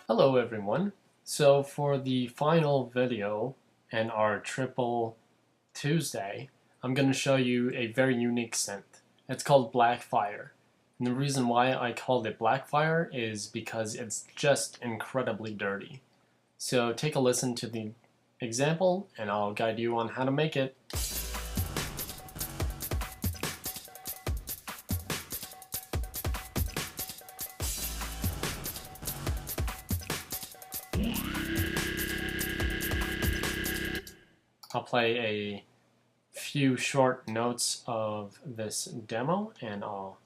Hello everyone. So for the final video and our Triple Tuesday, I'm going to show you a very unique synth. It's called Blackfire. And the reason why I called it Blackfire is because it's just incredibly dirty. So take a listen to the example and I'll guide you on how to make it. I'll play a few short notes of this demo and I'll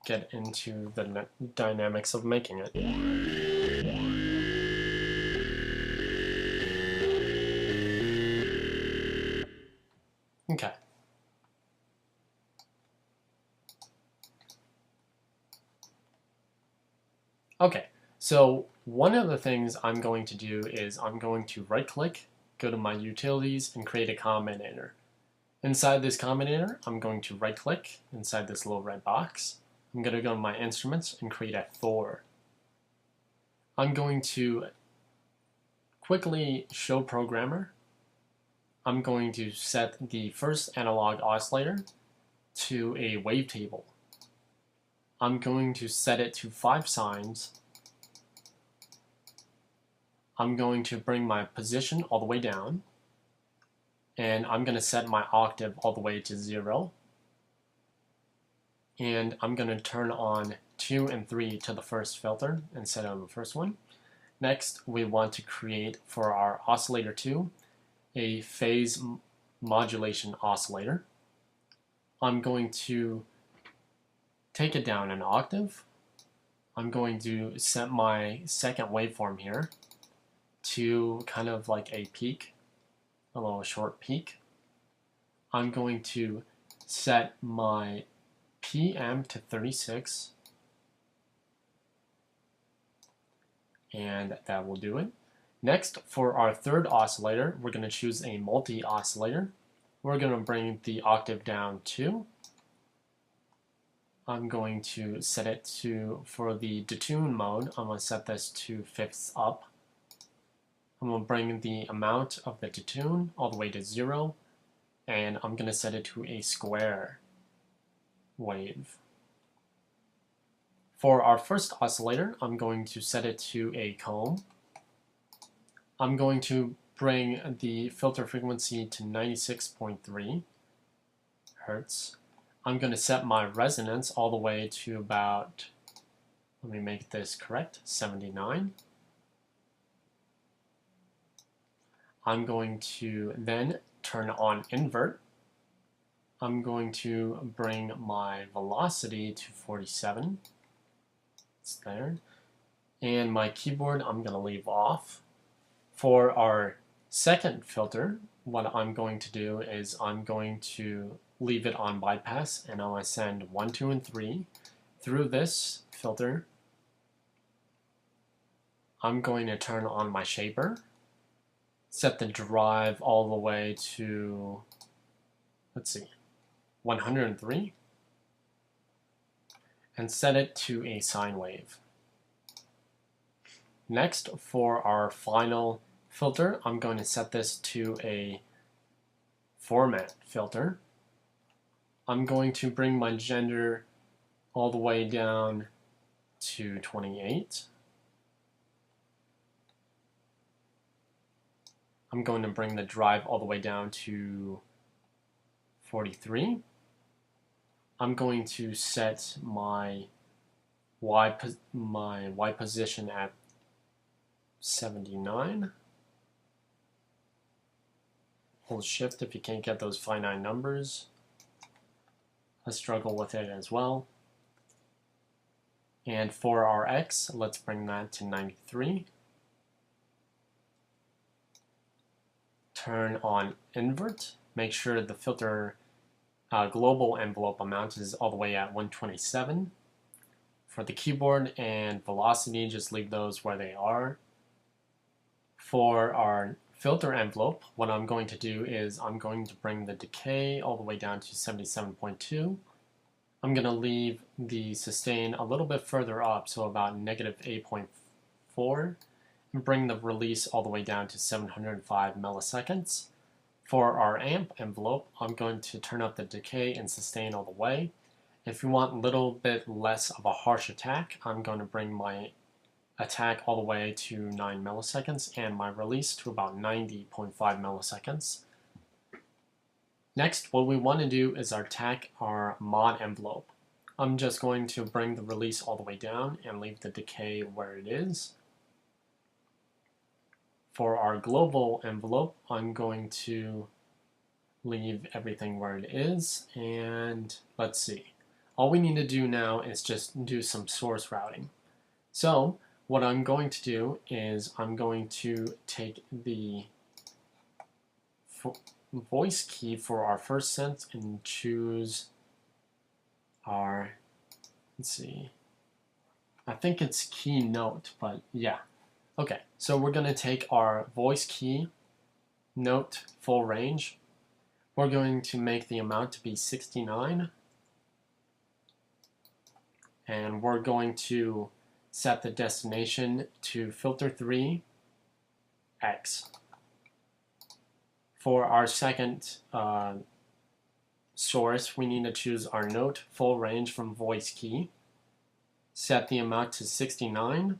get into the dynamics of making it. Okay. Okay, so one of the things I'm going to do is I'm going to right click, go to my utilities, and create a combinator. Inside this combinator, I'm going to right click inside this little red box. I'm going to go to my instruments and create a Thor. I'm going to quickly show programmer. I'm going to set the first analog oscillator to a wavetable. I'm going to set it to 5 signs. I'm going to bring my position all the way down, and I'm going to set my octave all the way to 0, and I'm going to turn on 2 and 3 to the first filter instead of the first one. Next, we want to create for our oscillator 2 a phase modulation oscillator. I'm going to take it down an octave. I'm going to set my second waveform here to kind of like a peak, a little short peak. I'm going to set my PM to 36, and that will do it. Next, for our third oscillator, we're going to choose a multi-oscillator. We're going to bring the octave down 2. I'm going to set it to, for the detune mode, I'm going to set this to 5ths up. I'm going to bring the amount of the detune all the way to 0, and I'm going to set it to a square wave. For our first oscillator, I'm going to set it to a comb. I'm going to bring the filter frequency to 96.3 Hertz. I'm going to set my resonance all the way to about, let me make this correct, 79. I'm going to then turn on invert. I'm going to bring my velocity to 47. It's there. And my keyboard I'm going to leave off. For our second filter, what I'm going to do is I'm going to leave it on bypass, and I'm going to send 1, 2, and 3 through this filter. I'm going to turn on my shaper, set the drive all the way to, let's see, 103, and set it to a sine wave. Next, for our final filter, I'm going to set this to a format filter. I'm going to bring my gender all the way down to 28. I'm going to bring the drive all the way down to 43. I'm going to set my Y position at 79. Hold shift if you can't get those finite numbers. I struggle with it as well. And for our X, let's bring that to 93. Turn on invert. Make sure the filter global envelope amount is all the way at 127. For the keyboard and velocity, just leave those where they are. For our filter envelope, what I'm going to do is I'm going to bring the decay all the way down to 77.2. I'm going to leave the sustain a little bit further up, so about negative 8.4, and bring the release all the way down to 705 milliseconds. For our amp envelope, I'm going to turn up the decay and sustain all the way. If you want a little bit less of a harsh attack, I'm going to bring my attack all the way to 9 milliseconds and my release to about 90.5 milliseconds. Next, what we want to do is attack our mod envelope. I'm just going to bring the release all the way down and leave the decay where it is. For our global envelope, I'm going to leave everything where it is, and let's see. All we need to do now is just do some source routing. So what I'm going to do is I'm going to take the voice key for our first synth and choose our, let's see, I think it's keynote, but yeah. Okay, so we're going to take our voice key note full range. We're going to make the amount to be 69, and we're going to set the destination to filter 3 X. For our second source, we need to choose our note full range from voice key, set the amount to 69,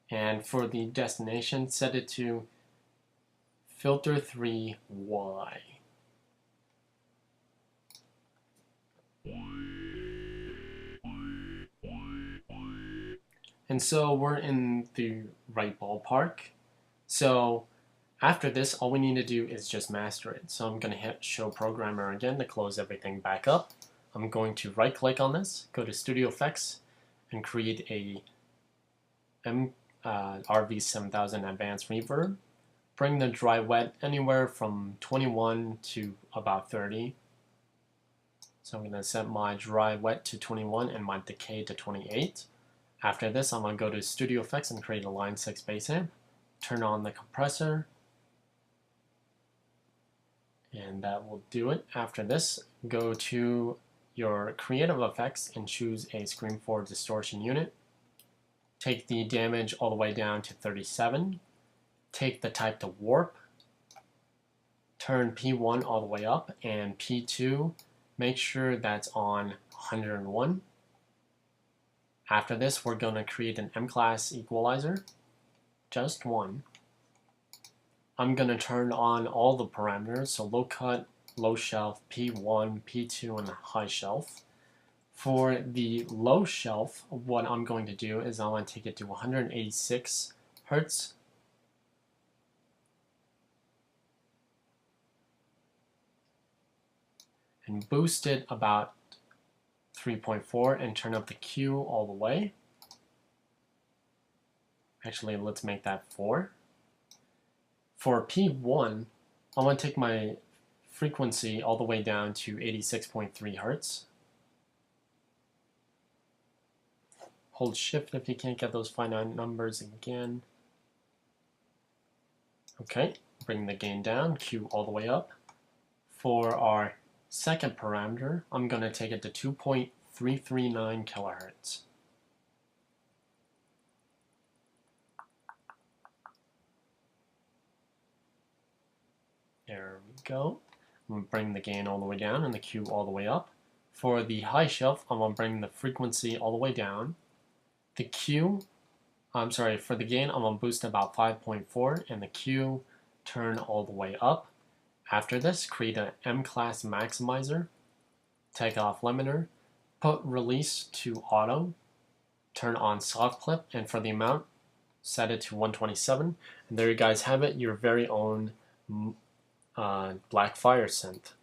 and for the destination, set it to filter 3 Y. And so we're in the right ballpark. So after this, all we need to do is just master it. So I'm going to hit Show Programmer again to close everything back up. I'm going to right click on this, go to Studio Effects, and create a RV7000 Advanced Reverb. Bring the dry wet anywhere from 21 to about 30. So I'm going to set my dry wet to 21 and my decay to 28. After this, I'm going to go to Studio Effects and create a Line 6 bass amp. Turn on the compressor, and that will do it. After this, go to your creative effects and choose a Scream 4 distortion unit. Take the damage all the way down to 37. Take the type to warp. Turn P1 all the way up, and P2, make sure that's on 101. After this, we're going to create an M-class equalizer, just one. I'm going to turn on all the parameters, so low cut, low shelf, P1, P2, and high shelf. For the low shelf, what I'm going to do is I want to take it to 186 Hertz. And boost it about 3.4 and turn up the Q all the way. Actually, let's make that 4. For P1, I want to take my frequency all the way down to 86.3 Hertz. Hold Shift if you can't get those finite numbers again. Okay, bring the gain down, Q all the way up. For our second parameter, I'm going to take it to 2.339 kilohertz. There we go. I'm going to bring the gain all the way down and the Q all the way up. For the high shelf, I'm going to bring the frequency all the way down. For the gain, I'm going to boost about 5.4 and the Q turn all the way up. After this, create an M-class maximizer, take off limiter, put release to auto, turn on soft clip, and for the amount, set it to 127. And there you guys have it, your very own Black Fire synth.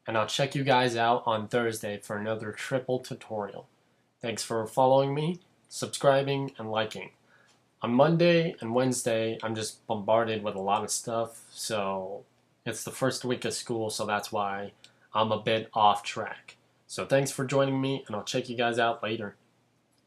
And I'll check you guys out on Thursday for another triple tutorial. Thanks for following me, subscribing, and liking. On Monday and Wednesday, I'm just bombarded with a lot of stuff, so it's the first week of school, so that's why I'm a bit off track. So thanks for joining me, and I'll check you guys out later.